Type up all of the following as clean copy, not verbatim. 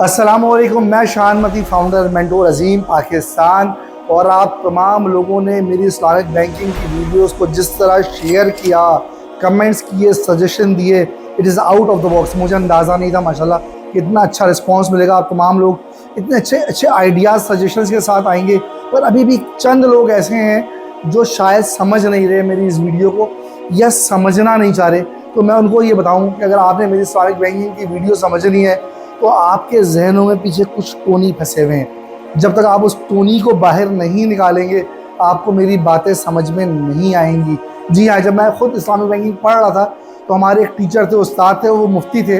अस्सलामुअलैकुम, मैं शान मती फाउंडर मेंटोर अजीम पाकिस्तान। और आप तमाम लोगों ने मेरी इस्लामिक बैंकिंग की वीडियोस को जिस तरह शेयर किया, कमेंट्स किए, सजेशन दिए, it is out of the box. मुझे अंदाज़ा नहीं था माशाल्लाह कि इतना अच्छा रिस्पांस मिलेगा। आप तमाम लोग इतने अच्छे अच्छे आइडियाज़ सजेशंस के साथ आएंगे, पर अभी भी चंद लोग ऐसे हैं जो शायद समझ नहीं रहे मेरी इस वीडियो को या समझना नहीं चाह रहे। तो मैं उनको ये बताऊं कि अगर आपने मेरी इस्लामिक बैंकिंग की वीडियो समझनी है तो आपके जहनों में पीछे कुछ टोनी फंसे हुए हैं। जब तक आप उस टोनी को बाहर नहीं निकालेंगे आपको मेरी बातें समझ में नहीं आएंगी। जी हाँ, जब मैं खुद इस्लामिक बैंकिंग पढ़ रहा था तो हमारे एक टीचर थे, उस्ताद थे, वो मुफ्ती थे।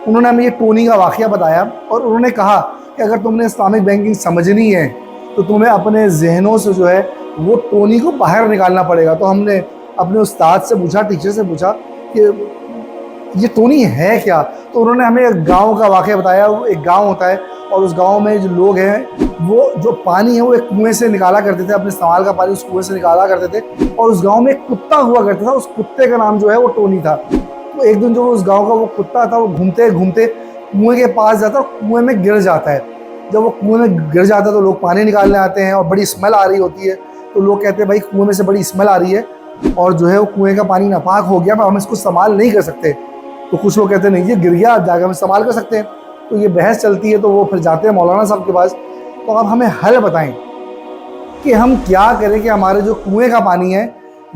उन्होंने हमें ये टोनी का वाक़या बताया और उन्होंने कहा कि अगर तुमने इस्लामिक बैंकिंग समझनी है तो तुम्हें अपने जहनों से जो है वो टोनी को बाहर निकालना पड़ेगा। तो हमने अपने उस्ताद से पूछा, टीचर से पूछा कि ये टोनी है क्या। तो उन्होंने हमें एक गांव का वाक़या बताया। वो एक गांव होता है और उस गांव में जो लोग हैं वो जो पानी है वो एक कुएं से निकाला करते थे, अपने इस्तेमाल का पानी उस कुएं से निकाला करते थे। और उस गांव में एक कुत्ता हुआ करता था, उस कुत्ते का नाम जो है वो टोनी था। तो एक दिन जो उस गाँव का वो कुत्ता था वो घूमते घूमते कुएँ के पास जाता है और कुएँ में गिर जाता है। जब वो कुएँ में गिर जाता है तो लोग पानी निकालने आते हैं और बड़ी स्मेल आ रही होती है। तो लोग कहते हैं भाई कुएँ में से बड़ी स्मेल आ रही है और जो है वो कुएँ का पानी नापाक हो गया, पर हम इसको इस्तेमाल नहीं कर सकते। तो कुछ लोग कहते हैं नहीं, ये गिर गया, आप जाकर हम इस्तेमाल कर सकते हैं। तो ये बहस चलती है। तो वो फिर जाते हैं मौलाना साहब के पास। तो आप हमें हल बताएं कि हम क्या करें कि हमारे जो कुएं का पानी है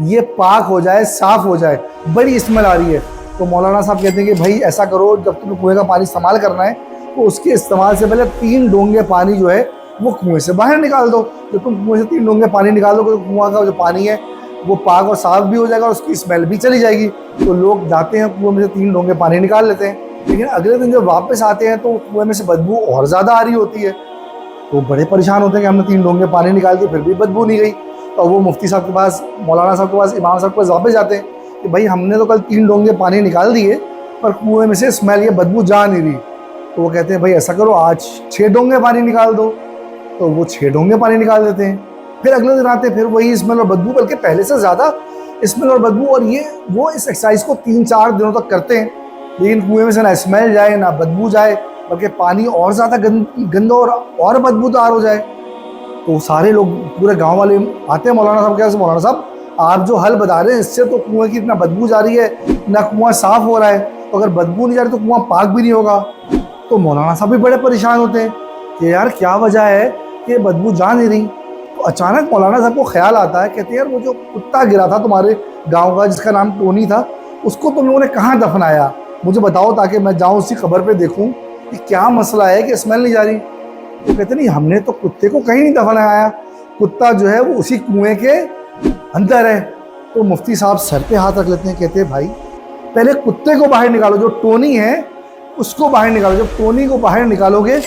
ये पाक हो जाए, साफ़ हो जाए, बड़ी स्मेल आ रही है। तो मौलाना साहब कहते हैं कि भाई ऐसा करो, जब तुम्हें कुएं का पानी इस्तेमाल करना है तो उसके इस्तेमाल से पहले 3 डोंगे पानी जो है वो कुएँ से बाहर निकाल दो। जब तुम कुएँ से 3 डोंगे पानी निकाल दो तो कुआँ का जो पानी है वो पाक और साफ़ भी हो जाएगा और उसकी स्मेल भी चली जाएगी। तो लोग जाते हैं कुएं में से 3 डोंगे पानी निकाल लेते हैं, लेकिन अगले दिन जब वापस आते हैं तो कुएं में से बदबू और ज़्यादा आ रही होती है। तो बड़े परेशान होते हैं कि हमने 3 डोंगे पानी निकाल दिए फिर भी बदबू नहीं गई। तो वो मुफ्ती साहब के पास, मौलाना साहब के पास, इमाम साहब के पास वापस जाते हैं कि भाई हमने तो कल 3 डोंगे पानी निकाल दिए पर कुएँ में से स्मेल, ये बदबू जा नहीं रही। तो वो कहते हैं भाई ऐसा करो, आज 6 डोंगे पानी निकाल दो। तो वो 6 डोंगे पानी निकाल देते हैं। फिर अगले दिन आते हैं, फिर वही स्मेल और बदबू, बल्कि पहले से ज़्यादा स्मेल और बदबू। और ये वो इस एक्सरसाइज को 3-4 दिनों तक करते हैं, लेकिन कुएं में से ना स्मेल जाए ना बदबू जाए, बल्कि पानी और ज़्यादा गंदा और बदबूदार हो जाए। तो सारे लोग, पूरे गांव वाले आते हैं मौलाना साहब के पास, मौलाना साहब आप जो हल बता रहे हैं इससे तो कुएँ की ना बदबू जा रही है ना कुआँ साफ़ हो रहा है। तो अगर बदबू नहीं जा रही तो कुआँ पाक भी नहीं होगा। तो मौलाना साहब भी बड़े परेशान होते हैं कि यार क्या वजह है कि बदबू जा नहीं रही। तो अचानक मौलाना साहब को ख्याल आता है, कहते हैं यार वो जो कुत्ता गिरा था तुम्हारे गांव का जिसका नाम टोनी था, उसको तुम लोगों ने कहाँ दफनाया, मुझे बताओ ताकि मैं जाऊँ उसी खबर पे देखूँ कि क्या मसला है कि स्मेल नहीं जा रही। तो कहते नहीं, हमने तो कुत्ते को कहीं नहीं दफनाया, कुत्ता जो है वो उसी कुएँ के अंदर है। तो मुफ्ती साहब सर पे हाथ रख लेते हैं, कहते हैं भाई पहले कुत्ते को बाहर निकालो, जो टोनी है उसको बाहर निकालो। जब टोनी को बाहर निकालोगे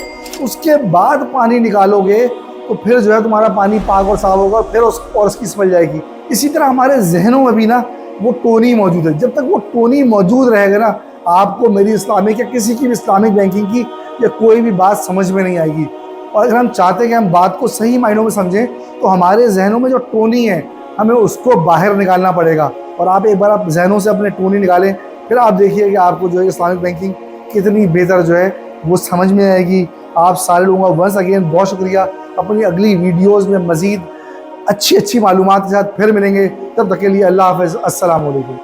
उसके बाद पानी निकालोगे तो फिर जो है तुम्हारा पानी पाक और साफ होगा, फिर उसकी स्मेल जाएगी। इसी तरह हमारे जहनों में भी ना वो टोनी मौजूद है। जब तक वो टोनी मौजूद रहेगा ना आपको मेरी इस्लामिक या किसी की भी इस्लामिक बैंकिंग की या कोई भी बात समझ में नहीं आएगी। और अगर हम चाहते हैं कि हम बात को सही मायनों में समझें तो हमारे जहनों में जो टोनी है हमें उसको बाहर निकालना पड़ेगा। और आप एक बार आप जहनों से अपने टोनी निकालें, फिर आप देखिए कि आपको जो है इस्लामिक बैंकिंग कितनी बेहतर जो है वो समझ में आएगी। आप सारे लोगों का वंस अगेन बहुत शुक्रिया। अपनी अगली वीडियोज़ में मज़ीद अच्छी मालूमात के साथ फिर मिलेंगे। तब तक के लिए अल्लाह हाफ़िज़, अस्सलाम वालेकुम।